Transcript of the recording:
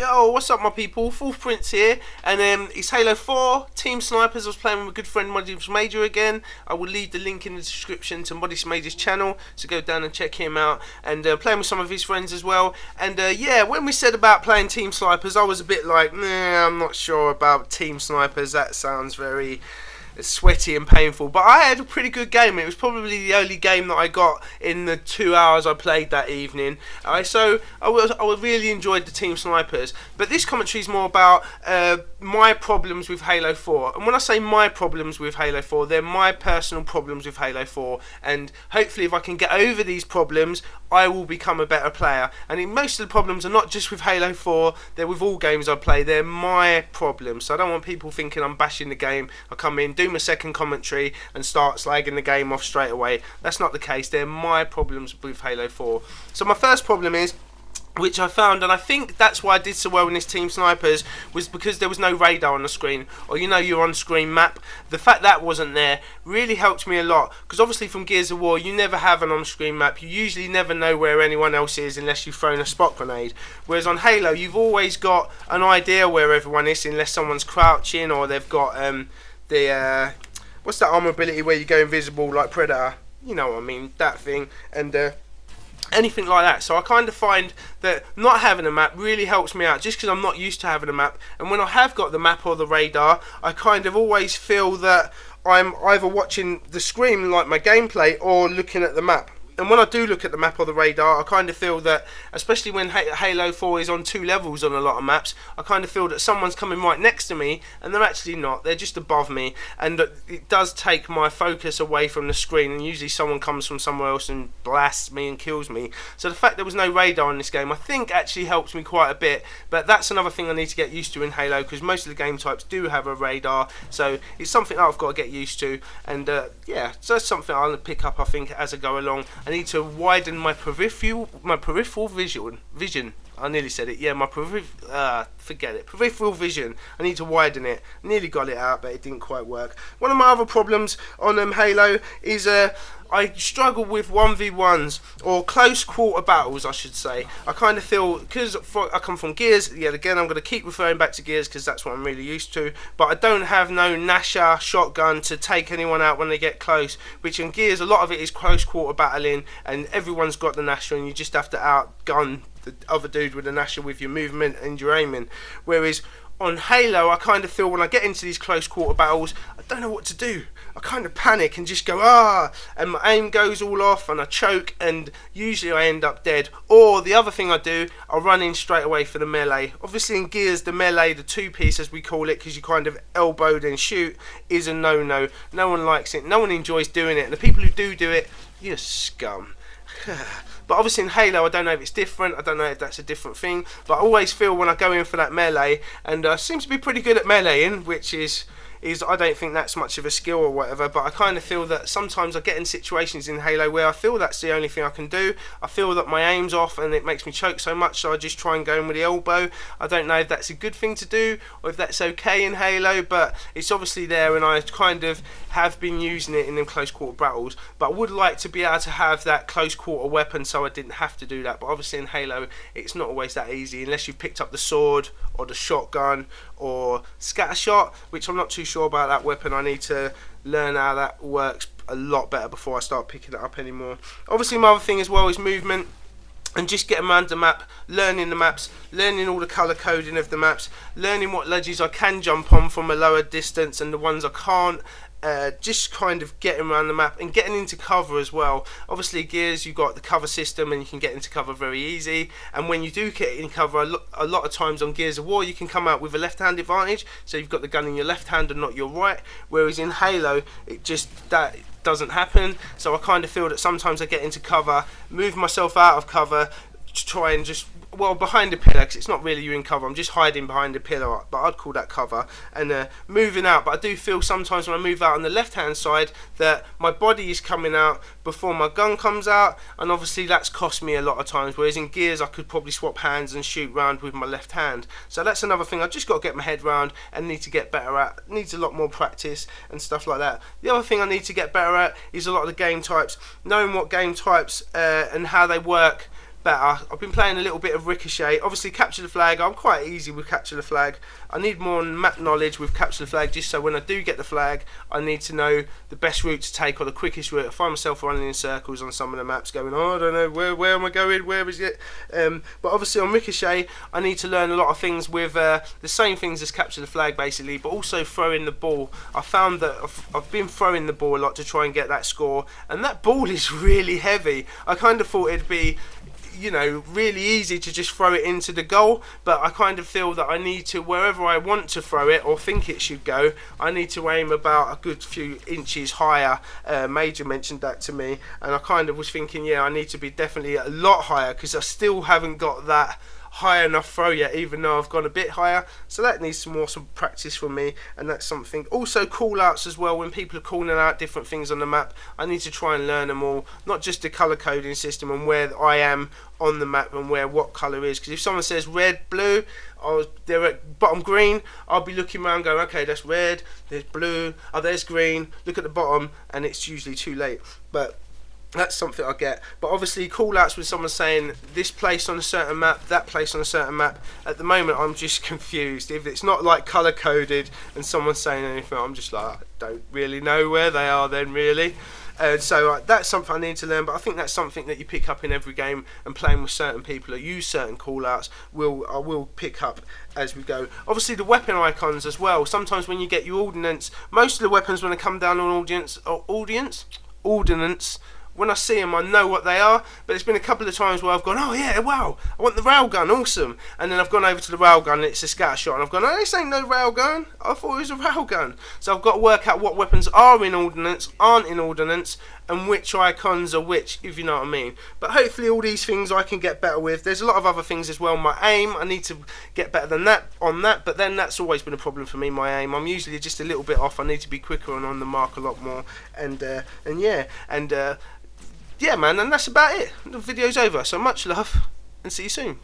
Yo, what's up my people, Fourth Prince here, and it's Halo 4, Team Snipers. I was playing with my good friend Modest Major again. I will leave the link in the description to Modest Major's channel, so go down and check him out, and playing with some of his friends as well. And yeah, when we said about playing Team Snipers, I was a bit like, nah, I'm not sure about Team Snipers, that sounds very sweaty and painful, but I had a pretty good game. It was probably the only game that I got in the 2 hours I played that evening. So I really enjoyed the Team Snipers, but this commentary is more about my problems with Halo 4. And when I say my problems with Halo 4, they're my personal problems with Halo 4, and hopefully if I can get over these problems, I will become a better player. And most of the problems are not just with Halo 4, they're with all games I play. They're my problems, so I don't want people thinking I'm bashing the game. I come in, do my second commentary and start slagging the game off straight away. That's not the case. They're my problems with Halo 4. So my first problem is, which I found, and I think that's why I did so well in this Team Snipers, was because there was no radar on the screen, or your on-screen map. The fact that wasn't there really helped me a lot, because obviously from Gears of War you never have an on-screen map. You usually never know where anyone else is unless you've thrown a spot grenade, whereas on Halo you've always got an idea where everyone is, unless someone's crouching or they've got what's that armor ability where you go invisible like Predator, you know what I mean, that thing, and anything like that. So I kind of find that not having a map really helps me out, just because I'm not used to having a map. And when I have got the map or the radar, I kind of always feel that I'm either watching the screen like my gameplay or looking at the map. And when I do look at the map or the radar, I kind of feel that, especially when Halo 4 is on 2 levels on a lot of maps, I kind of feel that someone's coming right next to me, and they're actually not. They're just above me, and it does take my focus away from the screen, and usually someone comes from somewhere else and blasts me and kills me. So the fact there was no radar in this game, I think actually helps me quite a bit, but that's another thing I need to get used to in Halo, because most of the game types do have a radar, so it's something that I've got to get used to. And yeah, so that's something I'll pick up, I think, as I go along. I need to widen my peripheral vision. I nearly said it. Yeah, my forget it. Peripheral vision. I need to widen it. Nearly got it out, but it didn't quite work. One of my other problems on Halo is I struggle with 1v1s, or close quarter battles I should say. I kind of feel, because I come from Gears, yet again I'm going to keep referring back to Gears because that's what I'm really used to, but I don't have no Nasher shotgun to take anyone out when they get close, which in Gears a lot of it is close quarter battling, and everyone's got the Nasher and you just have to outgun the other dude with the Nasher with your movement and your aiming. Whereas on Halo, I kind of feel when I get into these close quarter battles, I don't know what to do. I kind of panic and just go, and my aim goes all off and I choke, and usually I end up dead. Or the other thing I do, I run in straight away for the melee. Obviously in Gears, the melee, the two-piece as we call it, because you kind of elbow and shoot, is a no-no. No one likes it, no one enjoys doing it, and the people who do it, you're scum. But obviously in Halo, I don't know if it's different, I don't know if that's a different thing, but I always feel when I go in for that melee, and I seem to be pretty good at meleeing, which is I don't think that's much of a skill or whatever, but I kind of feel that sometimes I get in situations in Halo where I feel that's the only thing I can do. I feel that my aim's off and it makes me choke so much, so I just try and go in with the elbow. I don't know if that's a good thing to do or if that's okay in Halo, but it's obviously there, and I kind of have been using it in them close quarter battles. But I would like to be able to have that close quarter weapon so I didn't have to do that, but obviously in Halo it's not always that easy unless you've picked up the sword or the shotgun or scatter shot, which I'm not too sure about that weapon. I need to learn how that works a lot better before I start picking it up anymore. Obviously my other thing as well is movement, and just getting around the map, learning the maps, learning all the colour coding of the maps, learning what ledges I can jump on from a lower distance and the ones I can't. Just kind of getting around the map and getting into cover as well. Obviously Gears, you've got the cover system and you can get into cover very easy, and when you do get in cover, a lot of times on Gears of War you can come out with a left hand advantage, so you've got the gun in your left hand and not your right, whereas in Halo that doesn't happen. So I kind of feel that sometimes I get into cover, move myself out of cover to try and just, well, behind a pillar, because it's not really you in cover, I'm just hiding behind a pillar, but I'd call that cover, and moving out. But I do feel sometimes when I move out on the left hand side that my body is coming out before my gun comes out, and obviously that's cost me a lot of times, whereas in Gears I could probably swap hands and shoot round with my left hand. So that's another thing I've just got to get my head round and need to get better at. Needs a lot more practice and stuff like that. The other thing I need to get better at is a lot of the game types, knowing what game types and how they work better. I've been playing a little bit of Ricochet. Obviously Capture the Flag, I'm quite easy with Capture the Flag. I need more map knowledge with Capture the Flag, just so when I do get the flag, I need to know the best route to take or the quickest route. I find myself running in circles on some of the maps going, oh, I don't know, where am I going, where is it? But obviously on Ricochet, I need to learn a lot of things with the same things as Capture the Flag basically, but also throwing the ball. I found that I've been throwing the ball a lot to try and get that score, and that ball is really heavy. I kind of thought it'd be, you know, really easy to just throw it into the goal, but I kind of feel that I need to, wherever I want to throw it or think it should go, I need to aim about a good few inches higher. Major mentioned that to me, and I kind of was thinking, yeah, I need to be definitely a lot higher, because I still haven't got that high enough throw yet, even though I've gone a bit higher. So that needs some practice from me, and that's something. Also call outs as well. When people are calling out different things on the map, I need to try and learn them all, not just the colour coding system and where I am on the map and where what colour is. Because if someone says red, blue, they're at bottom green, I'll be looking around going, okay, that's red, there's blue, oh, there's green, look at the bottom, and it's usually too late. But that's something I get. But obviously call outs with someone saying this place on a certain map, that place on a certain map, at the moment I'm just confused. If it's not like colour coded and someone's saying anything, I'm just like, I don't really know where they are then really. So that's something I need to learn, but I think that's something that you pick up in every game, and playing with certain people that use certain call outs I will pick up as we go. Obviously the weapon icons as well. Sometimes when you get your ordnance, most of the weapons when they come down on ordnance, when I see them I know what they are, but there's been a couple of times where I've gone, oh yeah, wow, I want the railgun, awesome, and then I've gone over to the railgun and it's a scatter shot, and I've gone, oh, this ain't no railgun, I thought it was a railgun. So I've got to work out what weapons are in ordnance, aren't in ordnance, and which icons are which, if you know what I mean. But hopefully all these things I can get better with. There's a lot of other things as well. My aim, I need to get better than that on that, but then that's always been a problem for me, my aim. I'm usually just a little bit off. I need to be quicker and on the mark a lot more, and yeah, man, and that's about it. The video's over, so much love, and see you soon.